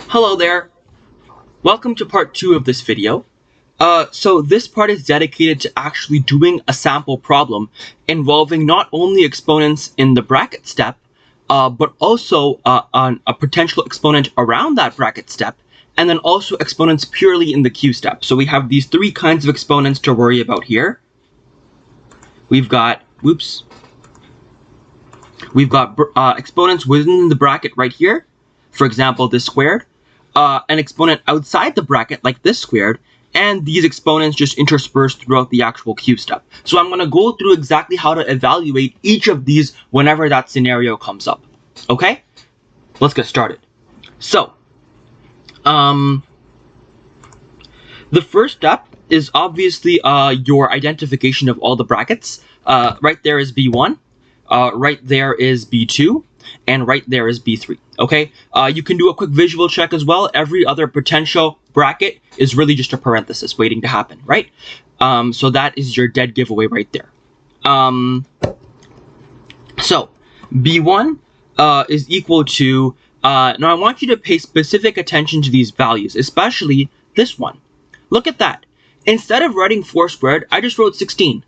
Hello there. Welcome to part 2 of this video. So this part is dedicated to actually doing a sample problem involving not only exponents in the bracket step, but also on a potential exponent around that bracket step, and then also exponents purely in the Q step. So we have these three kinds of exponents to worry about here. We've got, exponents within the bracket right here. For example, this squared. An exponent outside the bracket, like this squared, and these exponents just interspersed throughout the actual Q step. So I'm going to go through exactly how to evaluate each of these whenever that scenario comes up. Okay? Let's get started. So, the first step is obviously your identification of all the brackets. Right there is B1, right there is B2, and right there is B3. Okay, you can do a quick visual check as well. Every other potential bracket is really just a parenthesis waiting to happen, right? So that is your dead giveaway right there. So B1 is equal to, now I want you to pay specific attention to these values, especially this one. Look at that. Instead of writing 4 squared, I just wrote 16.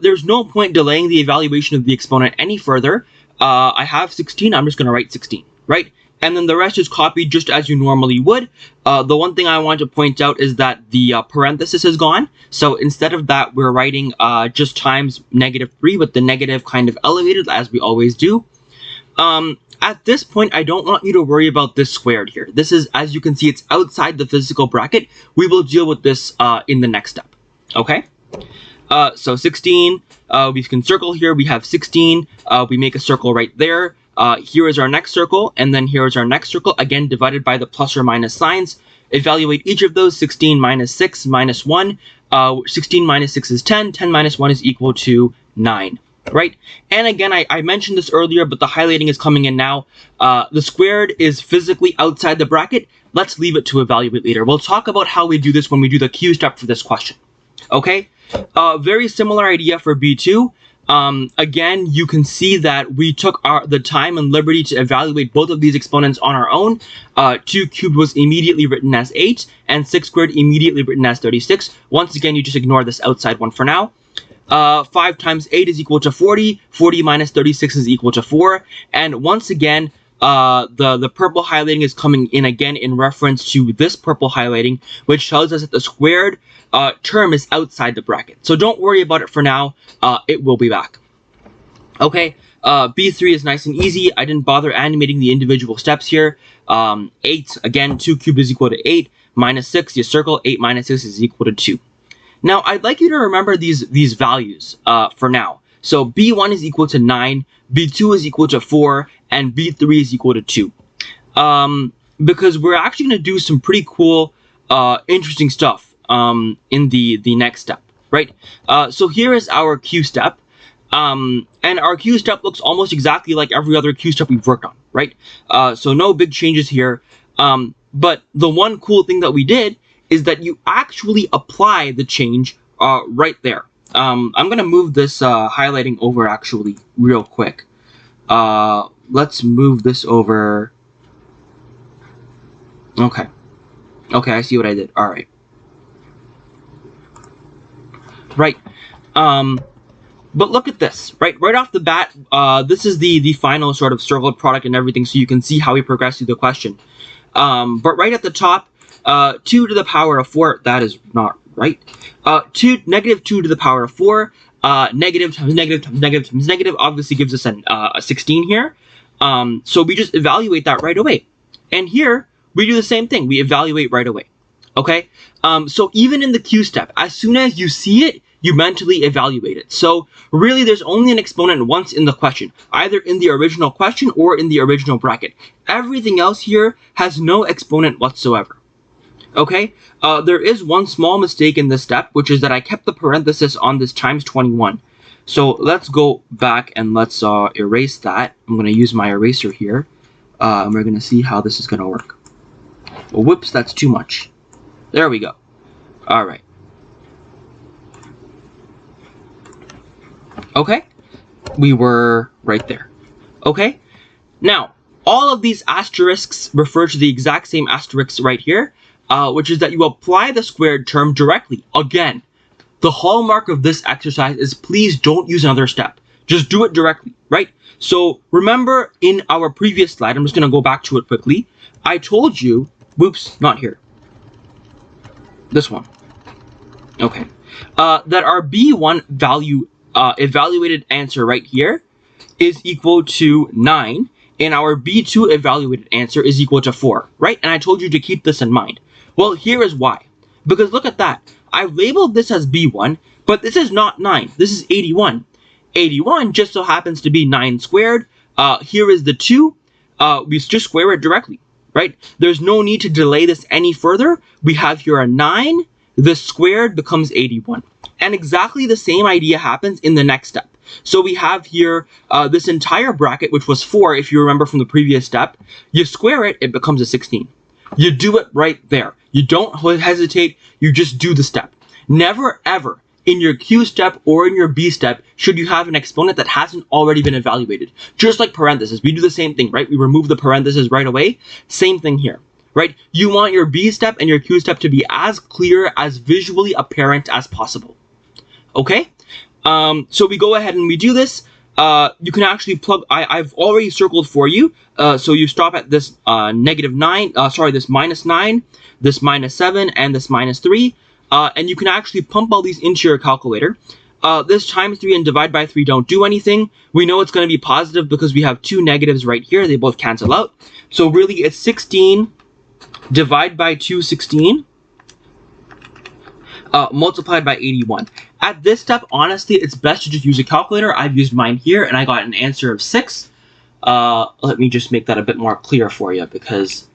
There's no point delaying the evaluation of the exponent any further. I have 16, I'm just going to write 16, right? And then the rest is copied just as you normally would. The one thing I want to point out is that the parenthesis is gone. So instead of that, we're writing just times -3 with the negative kind of elevated as we always do. At this point, I don't want you to worry about this squared here. This is, as you can see, it's outside the physical bracket. We will deal with this in the next step, okay? So 16, we can circle here. We have 16. We make a circle right there. Here is our next circle, and then here is our next circle, again divided by the plus or minus signs. Evaluate each of those. 16 minus 6 minus 1. 16 minus 6 is 10. 10 minus 1 is equal to 9. Right? And again, I mentioned this earlier, but the highlighting is coming in now. The squared is physically outside the bracket. Let's leave it to evaluate later. We'll talk about how we do this when we do the Q step for this question. Okay? Very similar idea for B2. Again, you can see that we took the time and liberty to evaluate both of these exponents on our own. 2 cubed was immediately written as 8, and 6 squared immediately written as 36. Once again, you just ignore this outside one for now. 5 times 8 is equal to 40. 40 minus 36 is equal to 4. And once again, the purple highlighting is coming in again in reference to this purple highlighting, which tells us that the squared term is outside the bracket. So don't worry about it for now. It will be back. Okay, B3 is nice and easy. I didn't bother animating the individual steps here. 8, again, 2 cubed is equal to 8. Minus 6, you circle. 8 minus 6 is equal to 2. Now, I'd like you to remember these values for now. So B1 is equal to 9, B2 is equal to 4, and B3 is equal to 2. Because we're actually going to do some pretty cool, interesting stuff in the next step, right? So here is our Q step. And our Q step looks almost exactly like every other Q step we've worked on, right? So no big changes here. But the one cool thing that we did is that you actually apply the change right there. I'm going to move this highlighting over actually real quick. Let's move this over. Okay. Okay, I see what I did. All right. Right. But look at this, right? Right off the bat, this is the final sort of circled product and everything, so you can see how we progress through the question. But right at the top, 2 to the power of 4, that is not right. Negative 2 to the power of 4, negative times negative times negative times negative obviously gives us a 16 here. So we just evaluate that right away. And here, we do the same thing. We evaluate right away. Okay? So even in the Q step, as soon as you see it, you mentally evaluate it. So really, there's only an exponent once in the question, either in the original question or in the original bracket. Everything else here has no exponent whatsoever. Okay, there is one small mistake in this step, which is that I kept the parenthesis on this times 21. So let's go back and let's erase that. I'm going to use my eraser here. And we're going to see how this is going to work. Well, whoops, that's too much. There we go. All right. Okay, we were right there. Okay, now All of these asterisks refer to the exact same asterisks right here, which is that you apply the squared term directly. Again, the hallmark of this exercise is please don't use another step. Just do it directly, right? So remember in our previous slide, I'm just going to go back to it quickly. I told you, whoops, not here. This one. Okay. That our B1 value evaluated answer right here is equal to 9, and our B2 evaluated answer is equal to 4, right? And I told you to keep this in mind. Well, here is why. Because look at that. I've labeled this as B1, but this is not 9. This is 81. 81 just so happens to be 9 squared. Here is the 2. We just square it directly, right? There's no need to delay this any further. We have here a 9. This squared becomes 81. And exactly the same idea happens in the next step. So we have here this entire bracket, which was 4, if you remember from the previous step. You square it, it becomes a 16. You do it right there. You don't hesitate, you just do the step. Never ever in your Q step or in your B step should you have an exponent that hasn't already been evaluated. Just like parentheses, we do the same thing, right? We remove the parentheses right away. Same thing here, right? You want your B step and your Q step to be as clear, as visually apparent as possible. Okay? So we go ahead and we do this. You can actually plug, I've already circled for you. So you stop at this this minus 9, this minus 7, and this minus 3. And you can actually pump all these into your calculator. This times 3 and divide by 3 don't do anything. We know it's going to be positive because we have 2 negatives right here. They both cancel out. So really it's 16 divide by 2, 16. Multiplied by 81. At this step, honestly, it's best to just use a calculator. I've used mine here, and I got an answer of 6. Let me just make that a bit more clear for you, because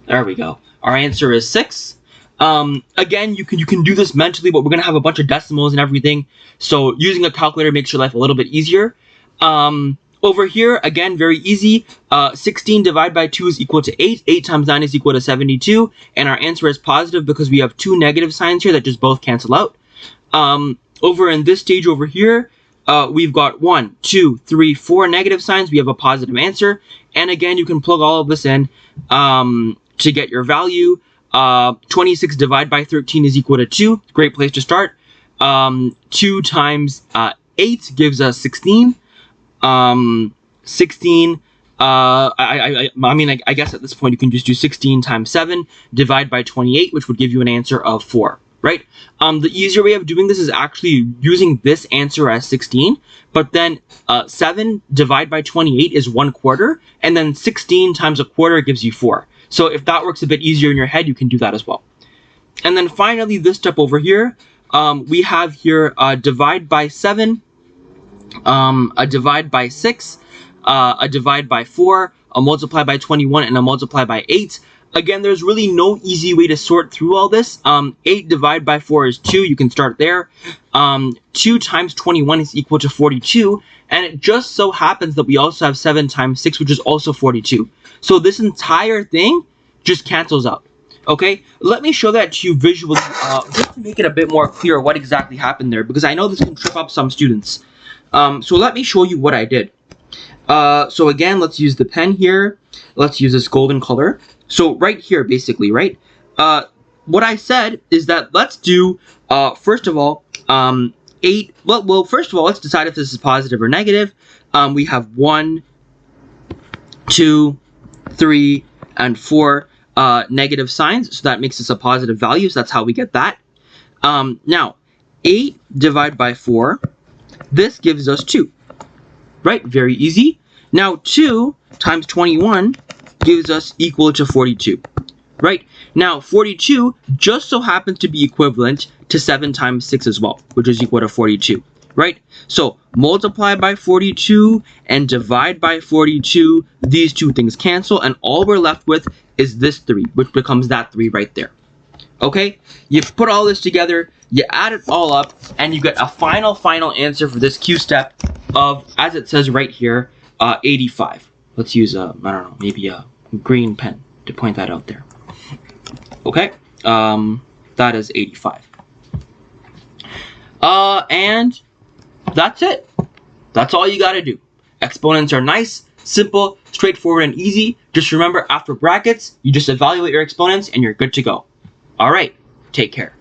there we go. Our answer is 6. Again, you can do this mentally, but we're going to have a bunch of decimals and everything, so using a calculator makes your life a little bit easier. Over here, again, very easy. 16 divided by 2 is equal to 8. 8 times 9 is equal to 72. And our answer is positive because we have 2 negative signs here that just both cancel out. Over in this stage over here, we've got 1, 2, 3, 4 negative signs. We have a positive answer. And again, you can plug all of this in to get your value. 26 divided by 13 is equal to 2. Great place to start. 2 times 8 gives us 16. 16, I guess at this point you can just do 16 times 7, divide by 28, which would give you an answer of 4, right? The easier way of doing this is actually using this answer as 16, but then 7 divided by 28 is 1/4, and then 16 times 1/4 gives you 4. So if that works a bit easier in your head, you can do that as well. And then finally, this step over here, we have here divide by 7, a divide by 6, a divide by 4, a multiply by 21, and a multiply by 8. Again, there's really no easy way to sort through all this. 8 divided by 4 is 2. You can start there. 2 times 21 is equal to 42. And it just so happens that we also have 7 times 6, which is also 42. So this entire thing just cancels out. Okay, let me show that to you visually, just to make it a bit more clear what exactly happened there, because I know this can trip up some students. So let me show you what I did. So again, let's use the pen here. Let's use this golden color. So right here, basically, right? What I said is that let's do, first of all, 8. Well, first of all, let's decide if this is positive or negative. We have 1, 2, 3, and 4 negative signs. So that makes us a positive value. So that's how we get that. Now, 8 divided by 4. This gives us 2, right? Very easy. Now 2 times 21 gives us equal to 42, right? Now 42 just so happens to be equivalent to 7 times 6 as well, which is equal to 42, right? So multiply by 42 and divide by 42, these two things cancel, and all we're left with is this 3, which becomes that 3 right there. Okay, you put all this together, you add it all up, and you get a final answer for this Q step of, as it says right here, 85. Let's use I don't know, maybe a green pen to point that out there. Okay, that is 85. And that's it. That's all you gotta do. Exponents are nice, Simple, straightforward, and easy. Just remember, after brackets, you just evaluate your exponents and you're good to go. All right, take care.